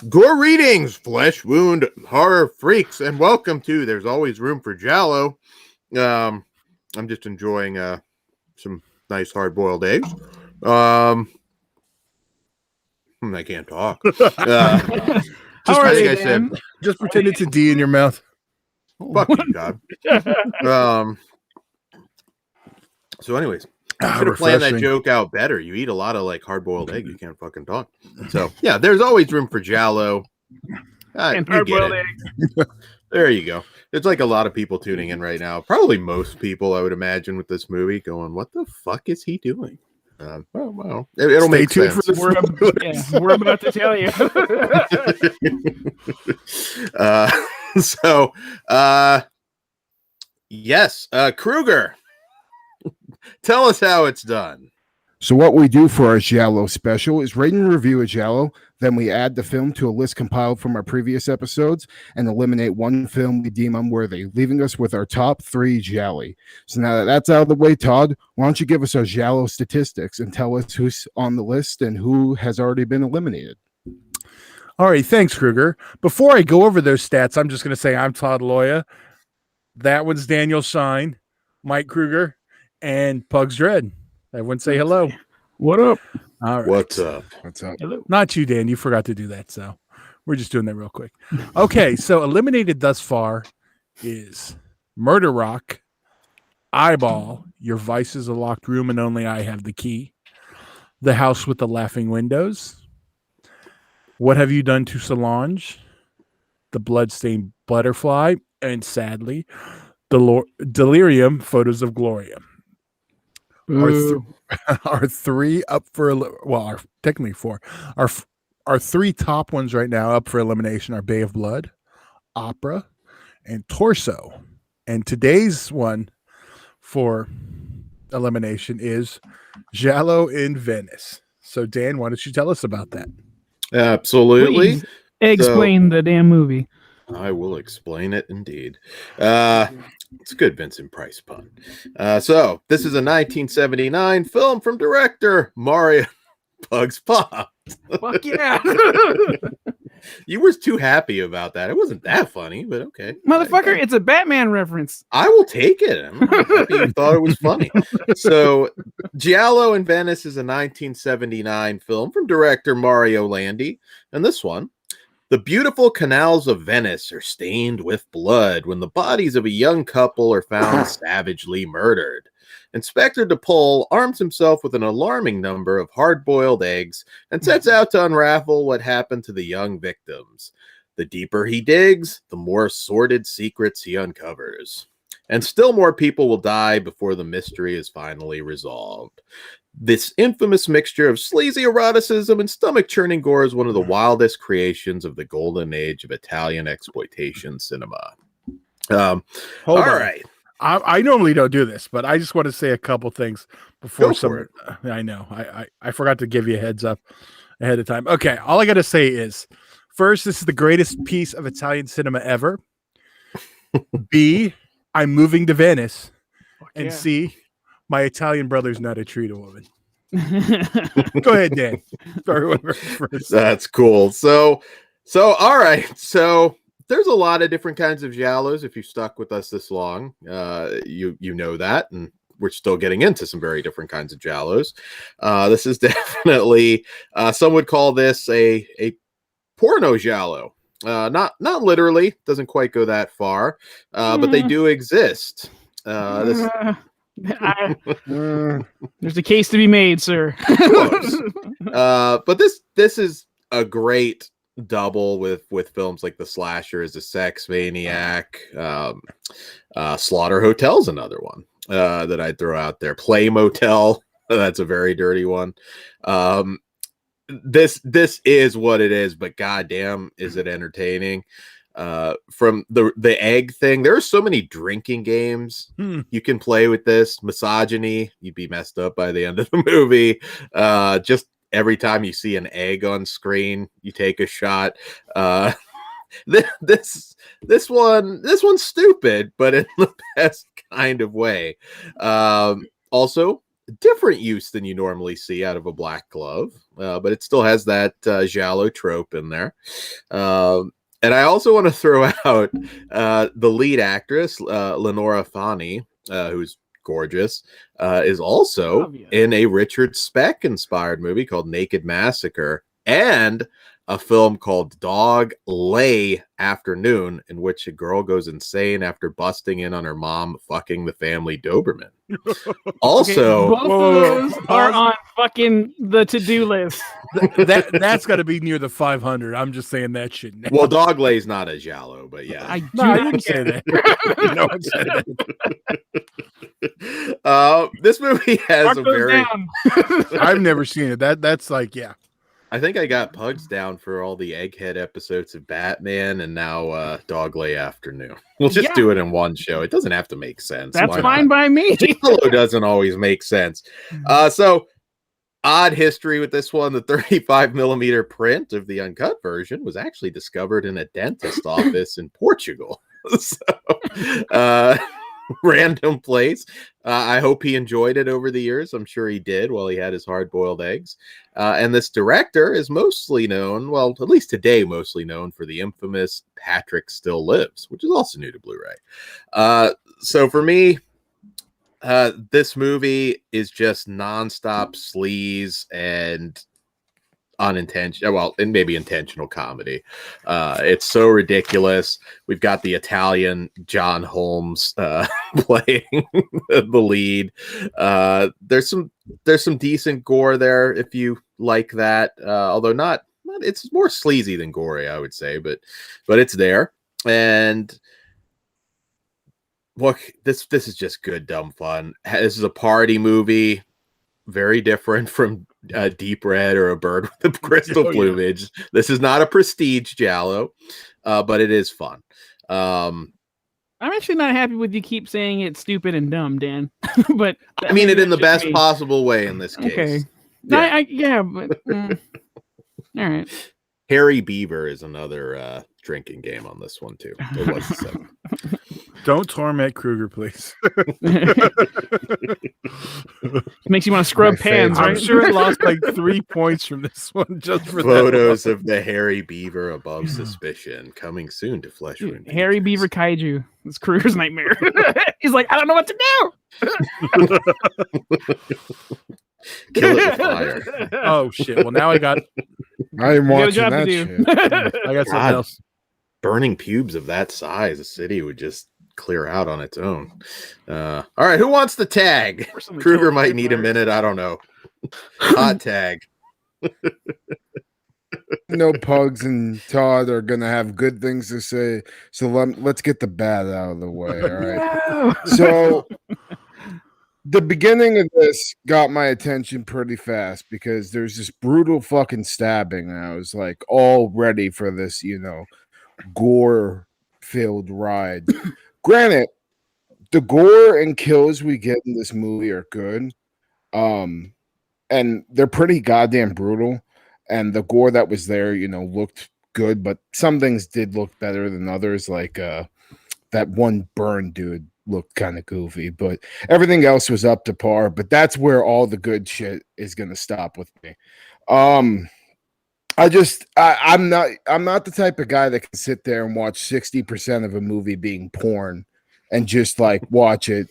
Greetings, flesh wound horror freaks, and welcome to There's Always Room for Giallo. I'm just enjoying some nice hard-boiled eggs. I can't talk. Just pretend it's a D in your mouth. Fuck you, God. So anyways, I should have planned that joke out better. You eat a lot of like hard-boiled egg, you can't fucking talk. So yeah, there's always room for Giallo. And hard-boiled egg. There you go. It's like a lot of people tuning in right now. Probably most people, I would imagine, with this movie going, what the fuck is he doing? Well, it'll Stay make tuned sense. We're about to tell you. Yes, Kruger, tell us how it's done. So what we do for our Giallo special is rate and review a Giallo. Then we add the film to a list compiled from our previous episodes and eliminate one film we deem unworthy, leaving us with our top 3 Gialli. So now that that's out of the way, Todd, why don't you give us our Giallo statistics and tell us who's on the list and who has already been eliminated? All right, thanks, Kruger. Before I go over those stats, I'm just going to say I'm Todd Loya. That one's Daniel Shine, Mike Kruger, and Pugs Dread. Everyone say hello. What up? All right. What's up? Hello. Not you, Dan. You forgot to do that, so we're just doing that real quick. Okay, so eliminated thus far is Murder Rock, Eyeball, Your Vice is a Locked Room and Only I Have the Key, The House with the Laughing Windows, What Have You Done to Solange, The Bloodstained Butterfly, and sadly, Delirium, Photos of Gloria. Our 3 up for technically 4. Our 3 top ones right now up for elimination are Bay of Blood, Opera, and Torso. And today's one for elimination is Giallo in Venice. So Dan, why don't you tell us about that? Absolutely. Please explain the damn movie. I will explain it indeed. It's a good Vincent Price pun. So this is a 1979 film from director Mario Pugs Pop. Fuck yeah. You were too happy about that. It wasn't that funny, but okay. Motherfucker, it's a Batman reference. I will take it. I'm happy you thought it was funny. So Giallo in Venice is a 1979 film from director Mario Landi. And this one, the beautiful canals of Venice are stained with blood when the bodies of a young couple are found savagely murdered. Inspector DePaul arms himself with an alarming number of hard-boiled eggs and sets out to unravel what happened to the young victims. The deeper he digs, the more sordid secrets he uncovers. And still more people will die before the mystery is finally resolved. This infamous mixture of sleazy eroticism and stomach-churning gore is one of the wildest creations of the golden age of Italian exploitation cinema. All right. I normally don't do this, but I just want to say a couple things before I know. I forgot to give you a heads up ahead of time. Okay, all I got to say is, first, this is the greatest piece of Italian cinema ever. B, I'm moving to Venice. And C, my Italian brother's not a treat a woman. Go ahead, Dan. That's cool. So all right. So there's a lot of different kinds of giallos. If you stuck with us this long, you know that, and we're still getting into some very different kinds of giallos. This is definitely some would call this a porno giallo. Not literally, doesn't quite go that far, but they do exist. There's a case to be made, sir. But this is a great double with films like The Slasher is a Sex Maniac. Slaughter Hotel's another one that I'd throw out there. Play Motel, that's a very dirty one. This is what it is, but goddamn, is it entertaining. From the egg thing, there are so many drinking games you can play with this. Misogyny, you'd be messed up by the end of the movie. Just every time you see an egg on screen, you take a shot. this one's stupid, but in the best kind of way. Also, different use than you normally see out of a black glove, but it still has that giallo trope in there. And I also want to throw out the lead actress, Lenora Fani, who's gorgeous, is also Obvious. in a Richard Speck inspired movie called Naked Massacre, and a film called Dog Lay Afternoon, in which a girl goes insane after busting in on her mom fucking the family Doberman. Also, both of those are on fucking the to-do list. that's got to be near the 500. I'm just saying that shit now. well, Dog Lay's not a giallo, but yeah. I do No, I not didn't say care. that. No one said that. This movie has Mark a those very down. I've never seen it. That's like, yeah. I think I got Pugs down for all the Egghead episodes of Batman, and now Dog Lay Afternoon. We'll just Yeah. do it in one show. It doesn't have to make sense. That's Why fine not? by me. Giallo doesn't always make sense. So odd history with this one. The 35 millimeter print of the uncut version was actually discovered in a dentist office in Portugal. So random place. I hope he enjoyed it over the years. I'm sure he did while he had his hard-boiled eggs. And this director is mostly known, well, at least today, mostly known for the infamous Patrick Still Lives, which is also new to Blu-ray. So for me, this movie is just nonstop sleaze and unintentional, well, and maybe intentional comedy. It's so ridiculous. We've got the Italian John Holmes playing the lead. There's some decent gore there if you like that, although not it's more sleazy than gory, I would say, but it's there. And look, this is just good dumb fun. This is a party movie, very different from Deep Red or A Bird with the Crystal Plumage. This is not a prestige giallo, but it is fun. I'm actually not happy with you keep saying it's stupid and dumb, Dan. But I mean it in the that's best just me. possible way in this case. Okay. Yeah. But all right. Harry Beaver is another drinking game on this one too. It was the second. Don't torment Kruger, please. Makes you want to scrub My pans, favorite. I'm right? sure it lost like 3 points from this one just for Photos of the Harry Beaver above suspicion coming soon to Flesh Wound. Harry Beaver Kaiju. It's Kruger's nightmare. He's like, I don't know what to do. Kill it with fire. Oh shit! Well, now I got I am You got a watching job to that do. shit. I got something God. else. Burning pubes of that size, a city would just clear out on its own. All right, who wants the tag? Somebody Kruger told might me need a first. minute. I don't know. Hot tag. No, Pugs and Todd are gonna have good things to say, so let's get the bad out of the way. All right. No. So the beginning of this got my attention pretty fast because there's this brutal fucking stabbing, and I was like all ready for this, gore filled ride. Granted, the gore and kills we get in this movie are good. And they're pretty goddamn brutal. And the gore that was there, looked good, but some things did look better than others. Like that one burn dude looked kind of goofy, but everything else was up to par. But that's where all the good shit is gonna stop with me. I'm not the type of guy that can sit there and watch 60% of a movie being porn and just like watch it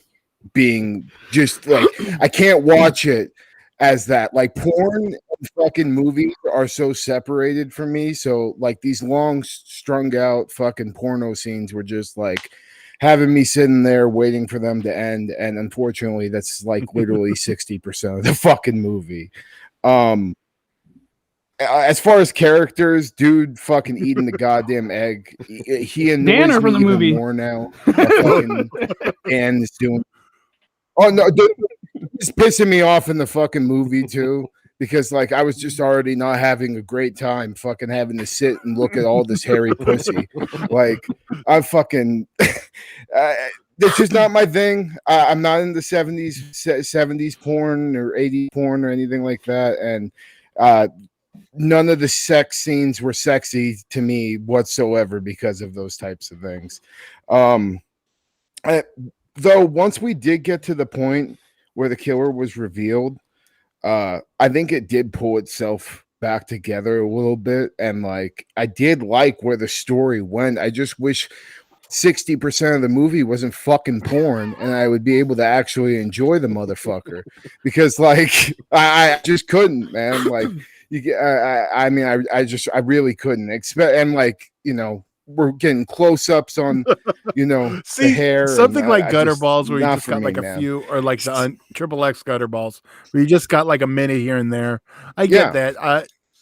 being just like I can't watch it as that. Like porn and fucking movies are so separated from me. So like these long strung out fucking porno scenes were just like having me sitting there waiting for them to end. And unfortunately, that's like literally 60% of the fucking movie. As far as characters, dude fucking eating the goddamn egg. He annoys Banner from me the movie. even more now. Fucking Dan is doing. Oh no, dude, it's pissing me off in the fucking movie too. Because like I was just already not having a great time fucking having to sit and look at all this hairy pussy. Like I'm fucking it's just not my thing. I'm not in the 70s porn or 80s porn or anything like that. And none of the sex scenes were sexy to me whatsoever because of those types of things. Though once we did get to the point where the killer was revealed, I think it did pull itself back together a little bit, and like I did like where the story went. I just wish 60% of the movie wasn't fucking porn, and I would be able to actually enjoy the motherfucker, because like I just couldn't, man. Like you, I mean, I really couldn't expect, and like we're getting close-ups on the hair, something and like gutter balls where you just got me, like a man. few, or like the triple X gutter balls where you just got like a minute here and there. I get that.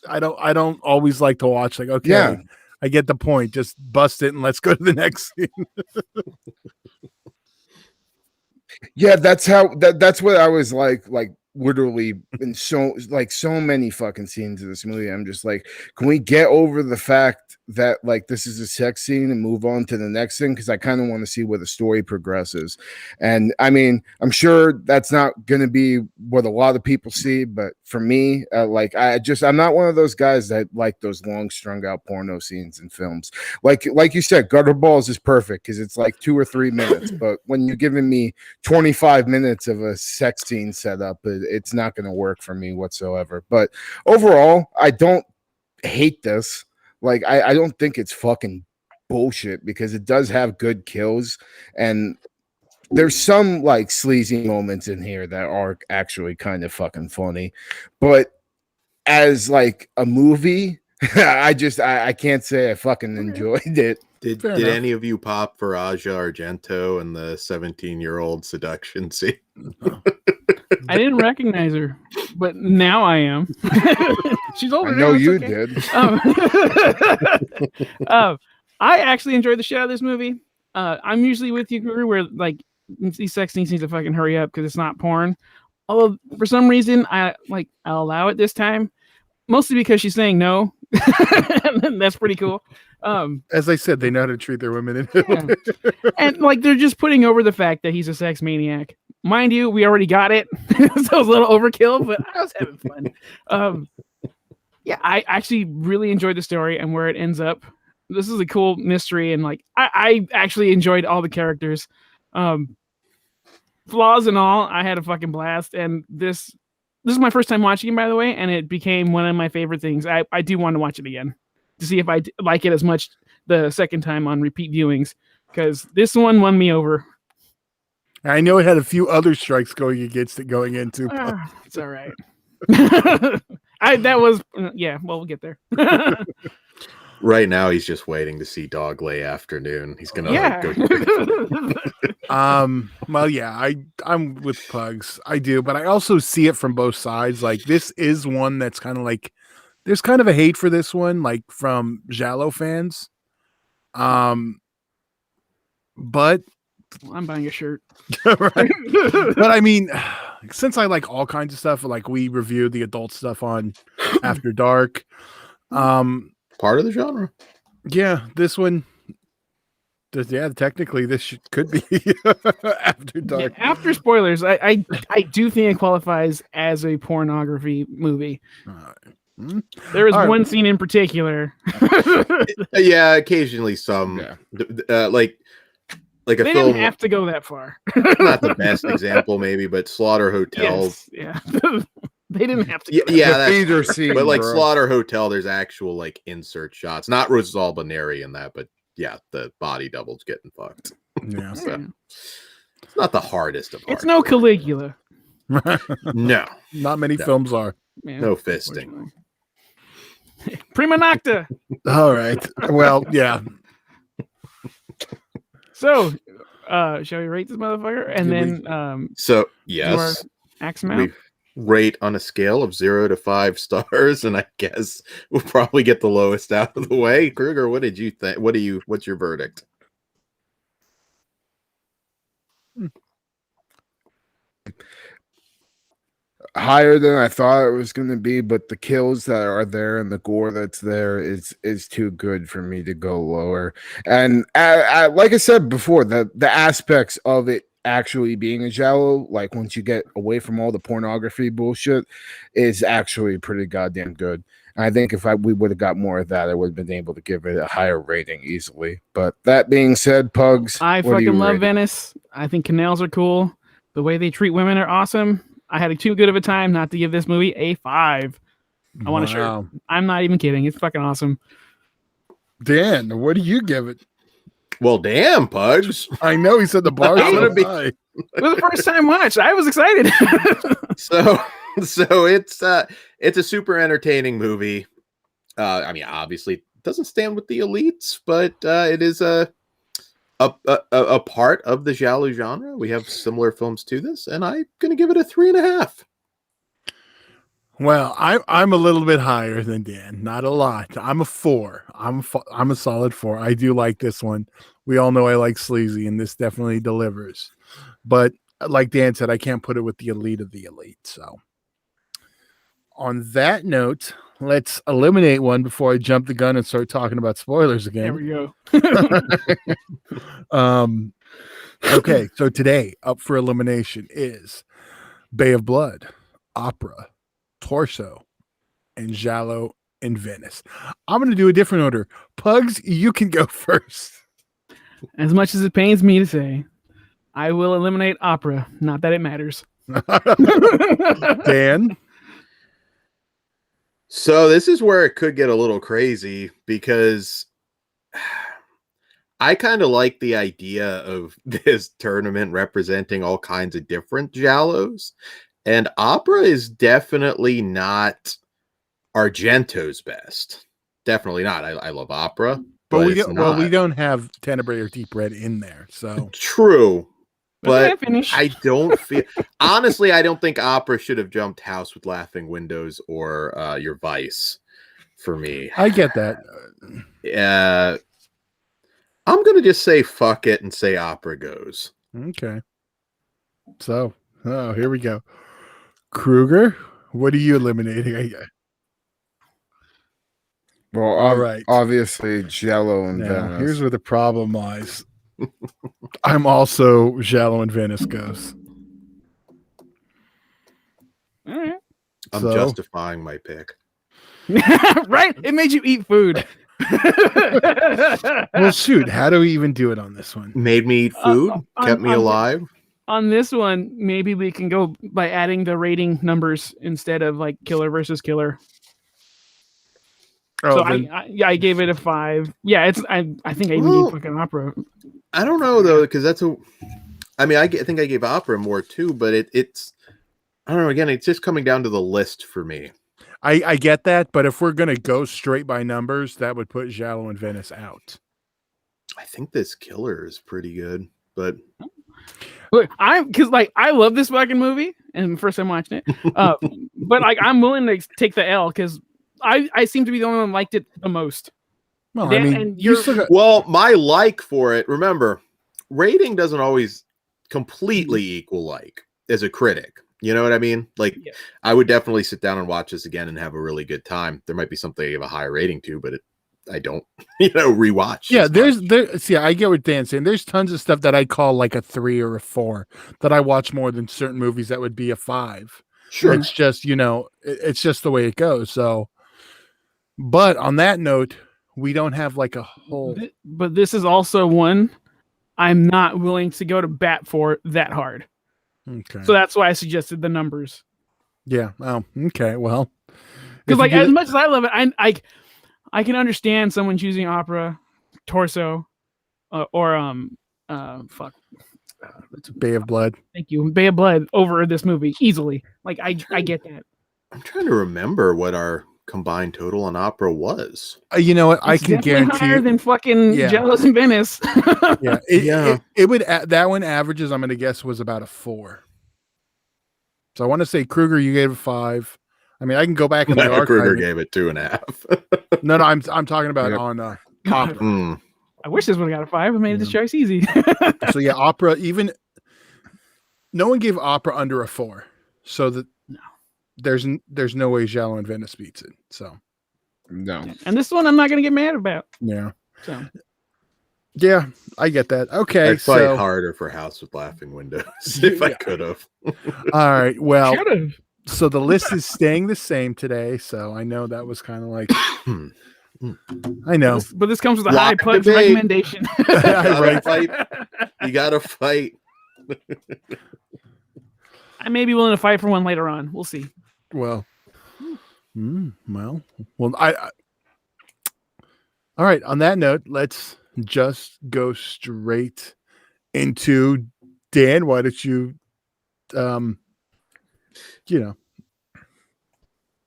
I don't always like to watch like, okay, Yeah. I get the point. Just bust it and let's go to the next scene. Yeah, that's what I was like literally in so many fucking scenes of this movie. I'm just like, can we get over the fact that like this is a sex scene and move on to the next thing? Because I kind of want to see where the story progresses. And I mean, I'm sure that's not going to be what a lot of people see, but for me, I'm not one of those guys that like those long strung out porno scenes in films. Like you said, Gutter Balls is perfect because it's like 2 or 3 minutes, but when you're giving me 25 minutes of a sex scene setup, it's not going to work for me whatsoever. But overall, I don't hate this. Like, I don't think it's fucking bullshit, because it does have good kills, and there's some like sleazy moments in here that are actually kind of fucking funny. But as like a movie, I can't say I fucking enjoyed it. Did any of you pop for Aja Argento and the 17-year-old seduction scene? I didn't recognize her, but now I am. She's older. I know now, you okay. did. I actually enjoyed the shit out of this movie. I'm usually with you, Guru, where like these sex scenes need to fucking hurry up because it's not porn. Although for some reason I'll allow it this time, mostly because she's saying no. That's pretty cool. As I said, they know how to treat their women. Yeah. And like they're just putting over the fact that he's a sex maniac. Mind you, we already got it. So it was a little overkill, but I was having fun. Yeah, I actually really enjoyed the story and where it ends up. This is a cool mystery, and like I actually enjoyed all the characters. Flaws and all, I had a fucking blast. And this is my first time watching it, by the way, and it became one of my favorite things. I do want to watch it again to see if I like it as much the second time on repeat viewings, because this one won me over. I know it had a few other strikes going against it going into. It's all right. Well, we'll get there. Right now, he's just waiting to see Dogley Afternoon. He's gonna go. Well, yeah, I'm with Pugs. I do, but I also see it from both sides. Like, this is one that's kind of like, there's kind of a hate for this one, like from Giallo fans. But I'm buying a shirt. Right? But I mean, since I like all kinds of stuff, like we reviewed the adult stuff on After Dark. Part of the genre. Yeah, this one. Yeah, technically this could be After Dark. Yeah, after spoilers, I do think it qualifies as a pornography movie. There is one scene in particular. Yeah, occasionally some. Yeah. Like a they film. Didn't have to go that far. Not the best example, maybe, but Slaughter Hotel. Yes, yeah. They didn't have to. Yeah, theater scene, but like bro. Slaughter Hotel, there's actual like insert shots. Not Rosalba Neri in that, but yeah, the body doubles getting fucked. Yeah, so it's not the hardest of. It's no Caligula. No, not many films are. Yeah, no fisting. Prima nocta. All right. Well, yeah. So, shall we rate this motherfucker? And then, so yes, axe him out. We rate on a scale of 0 to 5 stars, and I guess we'll probably get the lowest out of the way. Kruger, what did you think? What's your verdict? Higher than I thought it was going to be, but the kills that are there and the gore that's there is too good for me to go lower. And like I said before, the aspects of it actually being a giallo, like once you get away from all the pornography bullshit, is actually pretty goddamn good. I think if we would have got more of that, I would have been able to give it a higher rating easily. But that being said, Pugs, I what do you fucking love rate it? Venice. I think canals are cool. The way they treat women are awesome. I had too good of a time not to give this movie a 5. I want a shirt. Wow. I'm not even kidding. It's fucking awesome. Dan, what do you give it? Well, damn, Pugs. I know he said the bar I'm gonna so be- high. It was the first time watch. I was excited. So it's a super entertaining movie. I mean, obviously, it doesn't stand with the elites, but it is a part of the giallo genre. We have similar films to this, and I'm gonna give it a 3.5. Well, I'm a little bit higher than Dan, not a lot. I'm a 4. I'm a solid 4. I do like this one. We all know I like sleazy, and this definitely delivers. But like Dan said, I can't put it with the elite of the elite. So, on that note, let's eliminate one before I jump the gun and start talking about spoilers There again. we go. Okay, so today up for elimination is Bay of Blood, Opera, Torso, and Giallo in Venice. I'm going to do a different order. Pugs, you can go first. As much as it pains me to say, I will eliminate Opera. Not that it matters. Dan? So this is where it could get a little crazy because I kind of like the idea of this tournament representing all kinds of different giallos, and Opera is definitely not Argento's best. Definitely not. I love Opera, But we it's don't, well, we not. don't have Tenebrae or Deep Red in there. So True, but finish. I don't feel honestly. I don't think Opera should have jumped House with Laughing Windows or Your Vice for me. I get that. I'm gonna just say fuck it and say Opera goes. Okay. So, here we go. Kruger, what are you eliminating? Well, All right. obviously, Giallo and Now, Venice. here's where the problem lies. I'm also Giallo and Venice goes. All right. I'm So- justifying my pick. Right? It made you eat food. Well, shoot, how do we even do it on this one? Made me eat food, kept me on- alive. On this one, maybe we can go by adding the rating numbers instead of like killer versus killer. Oh, So then- I gave it a 5. Yeah, I think I even Well, gave fucking Opera. I don't know though, because I think I gave Opera more too, but it's I don't know. Again, it's just coming down to the list for me. I get that, but if we're gonna go straight by numbers, that would put Giallo and Venice out. I think this killer is pretty good, but Look, because like I love this fucking movie, and first time watching it, but like I'm willing to take the L because I seem to be the only one who liked it the most. Well, Dan, I mean, and you you're- still got, well, my like for it. Remember, rating doesn't always completely equal like as a critic. You know what I mean? Like, Yeah. I would definitely sit down and watch this again and have a really good time. There might be something I give a higher rating to, but I don't, rewatch. yeah. as much. See, I get what Dan's saying. There's tons of stuff that I call like a 3 or a 4 that I watch more than certain movies that would be a 5. Sure. It's just, it's just the way it goes. So, but on that note, we don't have like a whole. But this is also one I'm not willing to go to bat for that hard. Okay. So that's why I suggested the numbers. Yeah. Oh, okay. Well, Because if like you as get- much as I love it, I can understand someone choosing Opera, Torso, or fuck. Bay of Blood. Thank you, Bay of Blood over this movie easily. Like I get that. I'm trying to remember what our combined total on Opera was. You know what? I It's can definitely guarantee. higher than fucking Yeah. Jealous in Venice. Yeah. It would. That one averages. I'm going to guess was about a 4. So I want to say Kruger, you gave a 5. I mean, I can go back in the No, Kruger archive. gave it 2.5. No, I'm talking about Yep. on God, Opera. Hmm. I wish this would have got a 5. I made this choice easy. So yeah, Opera. Even no one gave Opera under a 4. So that there's no way Giallo and Venice beats it. So No. And this one I'm not gonna get mad about. yeah, So yeah, I get that. Okay, I'd fight so harder for House with Laughing Windows if I Yeah. could have. all right. Well, should have. So the list is staying the same today. So I know that was kind of like, I know. But this comes with a Lot high of Pugs debate. recommendation. Right. You gotta fight. I may be willing to fight for one later on. We'll see. Well, I all right. On that note, let's just go straight into Dan. Why don't you,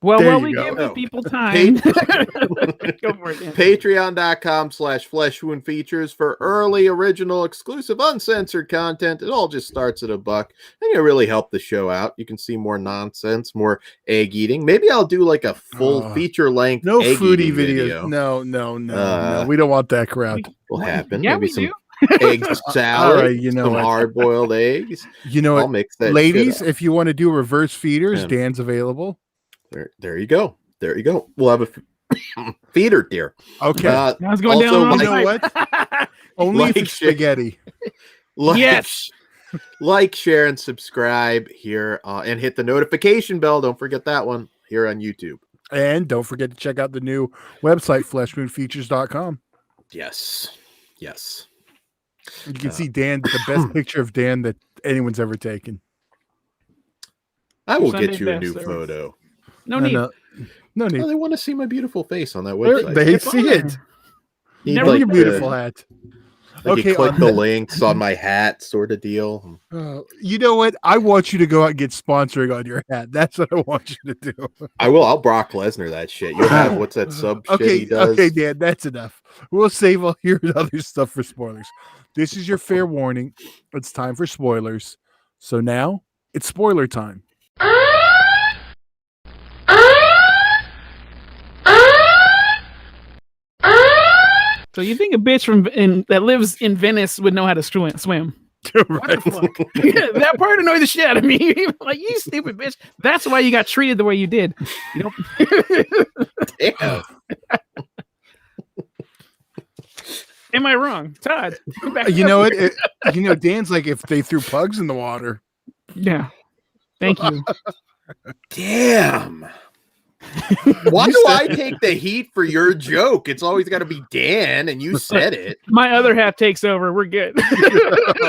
Well, There while you we go. give the Oh. people time, go for it, Dan. Patreon.com/FleshWound Features for early, original, exclusive, uncensored content. It all just starts at $1. And you really help the show out. You can see more nonsense, more egg eating. Maybe I'll do like a full feature length no egg foodie eating videos. video. No. We don't want that crowd. Will happen. Yeah, Maybe we some do. egg salad, right, you know some what? hard-boiled eggs. You know I'll what, mix that ladies? shit up. If you want to do reverse feeders, Yeah. Dan's available. There you go. There you go. We'll have a feeder deer. Okay. Now it's going Also, down. you know what? Only like if it's shit. spaghetti. Yes. Like, share, and subscribe here, and hit the notification bell. Don't forget that one here on YouTube. And don't forget to check out the new website, fleshwoundfeatures.com. Yes. You can see Dan, the best picture of Dan that anyone's ever taken. I will Sunday get you a best new there. photo. No need. No need. Oh, they want to see my beautiful face on that website. They It's on see there. it. Need, Never Never like, your beautiful hat. Like Okay, you click on the that- links on my hat, sort of deal. You know what? I want you to go out and get sponsoring on your hat. That's what I want you to do. I will. I'll Brock Lesnar that shit. You'll have what's that sub shit he does? Okay, Dan, that's enough. We'll save all your other stuff for spoilers. This is your fair warning. It's time for spoilers. So now it's spoiler time. So you think a bitch that lives in Venice would know how to swim? Right. That part annoyed the shit out of me. Like, you stupid bitch. That's why you got treated the way you did. You know? Damn. Am I wrong, Todd? You know what? Dan's like if they threw pugs in the water. Yeah. Thank you. Damn. Why do I take the heat for your joke? It's always got to be Dan, and you said it. My other half takes over. We're good.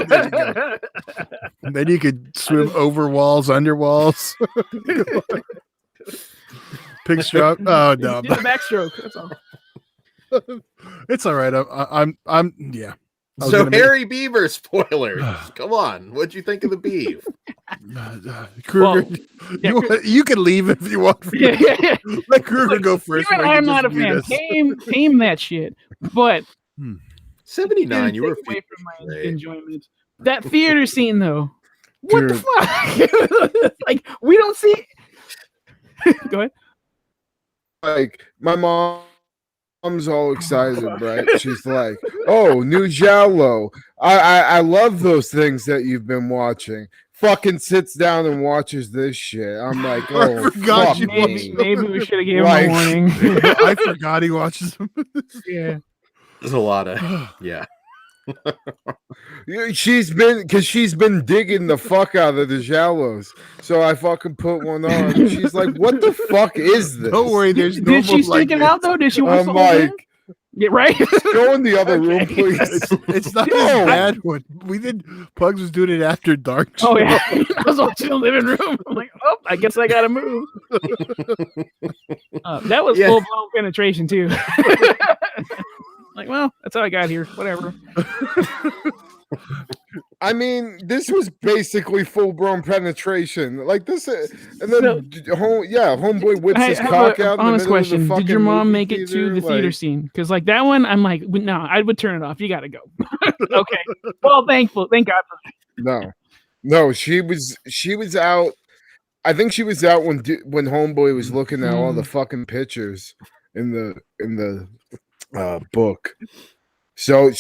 There you go. And then you could swim over walls, under walls. Pig stroke. Oh no, Did the backstroke. That's all. it's all right. I'm yeah. I was So gonna make- Harry Beaver spoilers. Come on. What'd you think of the beef? Kruger, Well, you can leave if you want. Yeah. Let Kruger go first. Even where he I'm can not a just mute fan. us. Tame that shit. But 79. You were take away from my great. enjoyment. That theater scene, though. What Dude. the fuck? Like, we don't see. Go ahead. Like my mom's all excited, right? She's like, "Oh, new Giallo! I love those things that you've been watching." Fucking sits down and watches this shit. I'm like, I "Oh, forgot fuck you me." Maybe we should have given him Like- a warning. I forgot he watches them. Yeah. There's a lot of, yeah. She's been digging the fuck out of the Giallos. So I fucking put one on. And she's like, "What the fuck is this?" Don't worry, there's no Did she sneak it out though? Did she watch I'm the whole thing? like, Yeah, right. "Go in the other room, Okay. please." It's not No. as bad when we did. Pugs was doing it after dark. Oh yeah, I was watching the living room. I'm like, oh, I guess I gotta move. That was Yeah. full blown penetration too. Like, well, that's how I got here. Whatever. I mean, this was basically full blown penetration. Like this, and then homeboy whips I his have cock a out. In honest the middle of the question: Did your fucking mom movie make it to theater? the theater Like, scene? Because like that one, I'm like, no, I would turn it off. You gotta go. Okay. Well, thank God for that. No, she was out. I think she was out when homeboy was looking at all the fucking pictures in the book. So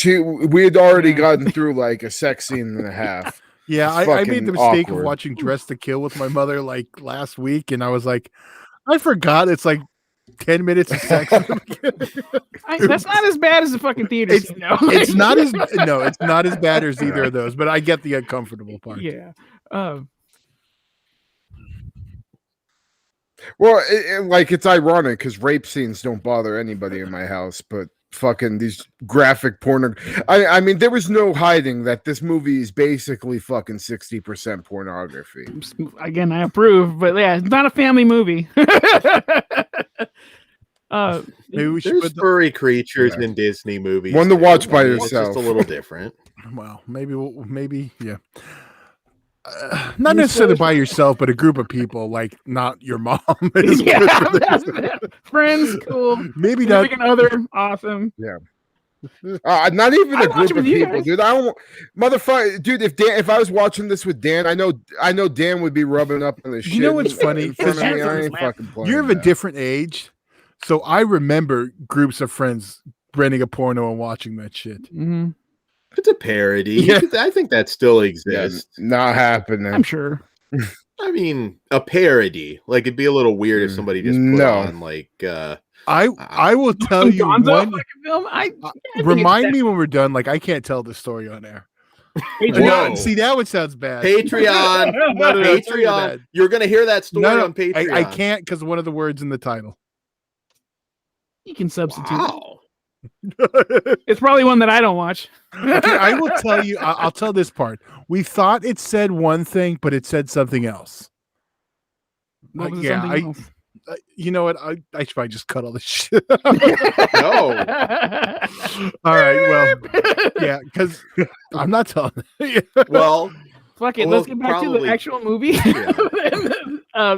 we had already gotten through like a sex scene and a half. Yeah, It's I made the fucking mistake awkward. of watching Dress to Kill with my mother like last week, and I was like, I forgot it's like 10 minutes of sex. in the beginning. That's not as bad as the fucking theater It's- scene, though. It's not as it's not as bad as either of those, but I get the uncomfortable part. Yeah. Well, it's ironic because rape scenes don't bother anybody in my house, but fucking these graphic porn. I mean, there was no hiding that this movie is basically fucking 60% pornography. Again, I approve, but yeah, it's not a family movie. Maybe we should There's put furry creatures in Disney movies. One to too. watch by It's yourself. just a little different. well, maybe, yeah. Not necessarily by yourself, but a group of people, like not your mom. is Yeah, good for this. friends, cool. Maybe not. Significant other, awesome. Not even I a watch group it of with you people, guys. dude. I don't, motherfucker, dude. If I was watching this with Dan, I know Dan would be rubbing up on the shit. You know what's funny? in front of me. Because I ain't fucking playing. You're of a that. different age, so I remember groups of friends renting a porno and watching that shit. Mm-hmm. It's a parody. Yeah. I think that still Yeah, exists. not happening. I'm sure. I mean, a parody. Like it'd be a little weird if somebody just put No. on like I will tell you Gonzo one. fucking film. I think Remind it's me when we're done. Like I can't tell the story on air. Whoa. See, now it sounds bad. Patreon. No, it's really Patreon. bad. You're gonna hear that story No, on Patreon. I can't because one of the words in the title. You can substitute. Wow. It's probably one that I don't watch. Okay, I will tell you. I'll tell this part. We thought it said one thing, but it said something else. What was yeah, something else? You know what? I should probably just cut all this shit. No. All right. Well, yeah, because I'm not telling. Well, Fuck it. Well, Let's get back to probably- the actual movie. Yeah.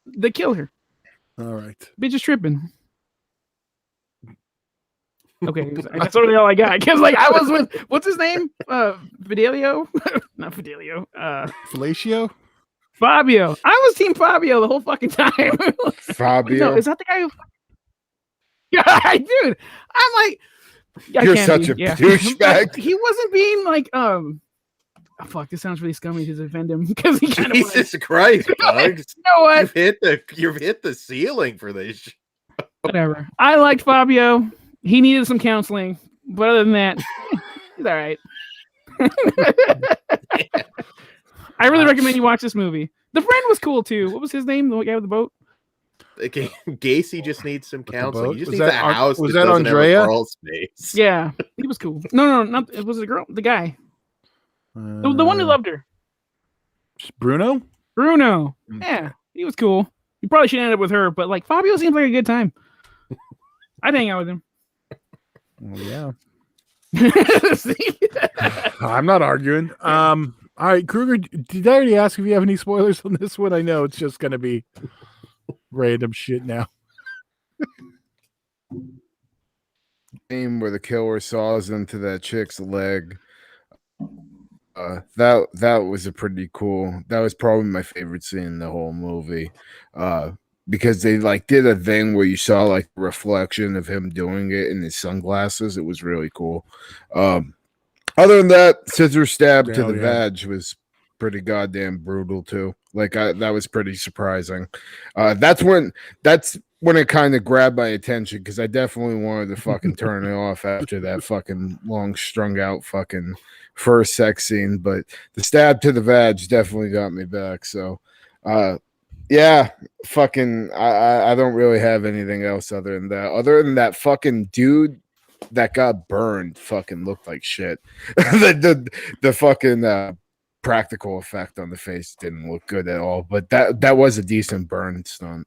The killer. All right. Bitch is tripping. Okay, that's really all I got. Because like I was with what's his name? Fidelio? Not Fidelio. Fellatio. Fabio. I was team Fabio the whole fucking time. Fabio. No, is that the guy who Yeah, dude. I'm like I You're can't such be, a yeah. douchebag. He wasn't being like oh, fuck, this sounds really scummy to defend him because he kind of was. Jesus Christ, Bugs. You know what? You've hit the ceiling for this. Whatever. I liked Fabio. He needed some counseling, but other than that, he's all right. I really recommend you watch this movie. The friend was cool too. What was his name? The guy with the boat? Okay, Gacy just needs some counseling. boat? He just Was needs a that house. was that that doesn't have a Andrea? crawl space. Yeah, he was cool. No, not it was a girl. The guy, the one who loved her, Bruno. Bruno. Yeah, he was cool. You probably should end up with her, but like Fabio seems like a good time. I'd hang out with him. Well, yeah. See? I'm not arguing. All right, Kruger. Did I already ask if you have any spoilers on this one? I know it's just going to be random shit now. Scene where the killer saws into that chick's leg. That was a pretty cool. That was probably my favorite scene in the whole movie. Because they like did a thing where you saw like a reflection of him doing it in his sunglasses. It was really cool. Other than that, scissor stab to Hell the yeah. vag was pretty goddamn brutal too. Like that was pretty surprising. That's when it kind of grabbed my attention because I definitely wanted to fucking turn it off after that fucking long strung out fucking first sex scene. But the stab to the vag definitely got me back. So yeah, fucking I don't really have anything else other than that. Other than that fucking dude that got burned fucking looked like shit. the fucking practical effect on the face didn't look good at all, but that was a decent burn stunt.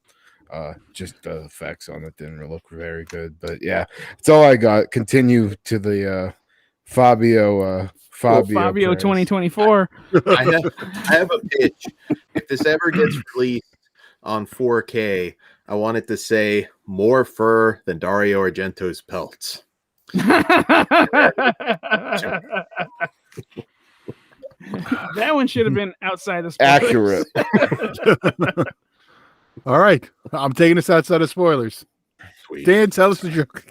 Just the effects on it didn't look very good. But yeah, that's all I got. Continue to the Fabio Fabio praise. 2024. I have a pitch. If this ever gets released on 4K, I want it to say more fur than Dario Argento's pelts. That one should have been outside the spoilers. Accurate. All right, I'm taking us outside of spoilers. Sweet. Dan, tell us the joke.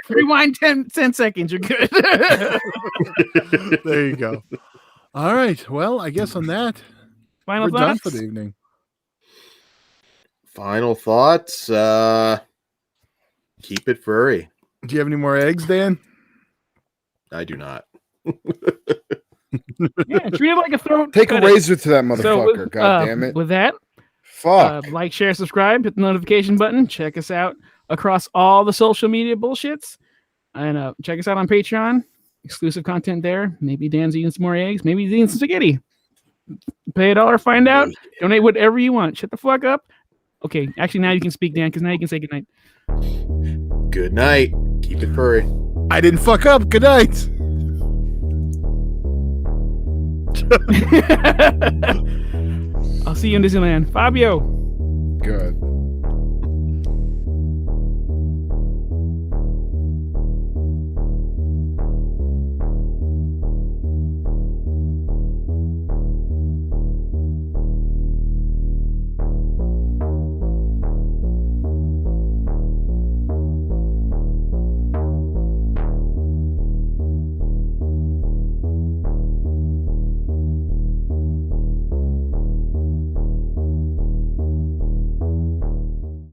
Rewind 10 seconds. You're good. There you go. All right. Well, I guess on that, Final we're done thoughts. for the evening. Final thoughts. Keep it furry. Do you have any more eggs, Dan? I do not. Yeah, treat it like a throat. Take a cut it. razor to that So motherfucker. with, God damn it. With that, Fuck. Like, share, subscribe, hit the notification button. Check us out across all the social media bullshits. And check us out on Patreon. Exclusive content there. Maybe Dan's eating some more eggs. Maybe he's eating some spaghetti. Pay $1, find out. Donate whatever you want. Shut the fuck up. Okay, actually, now you can speak, Dan, because now you can say goodnight. Good night. Keep it furry. I didn't fuck up. Good night. I'll see you in Disneyland. Fabio. Good.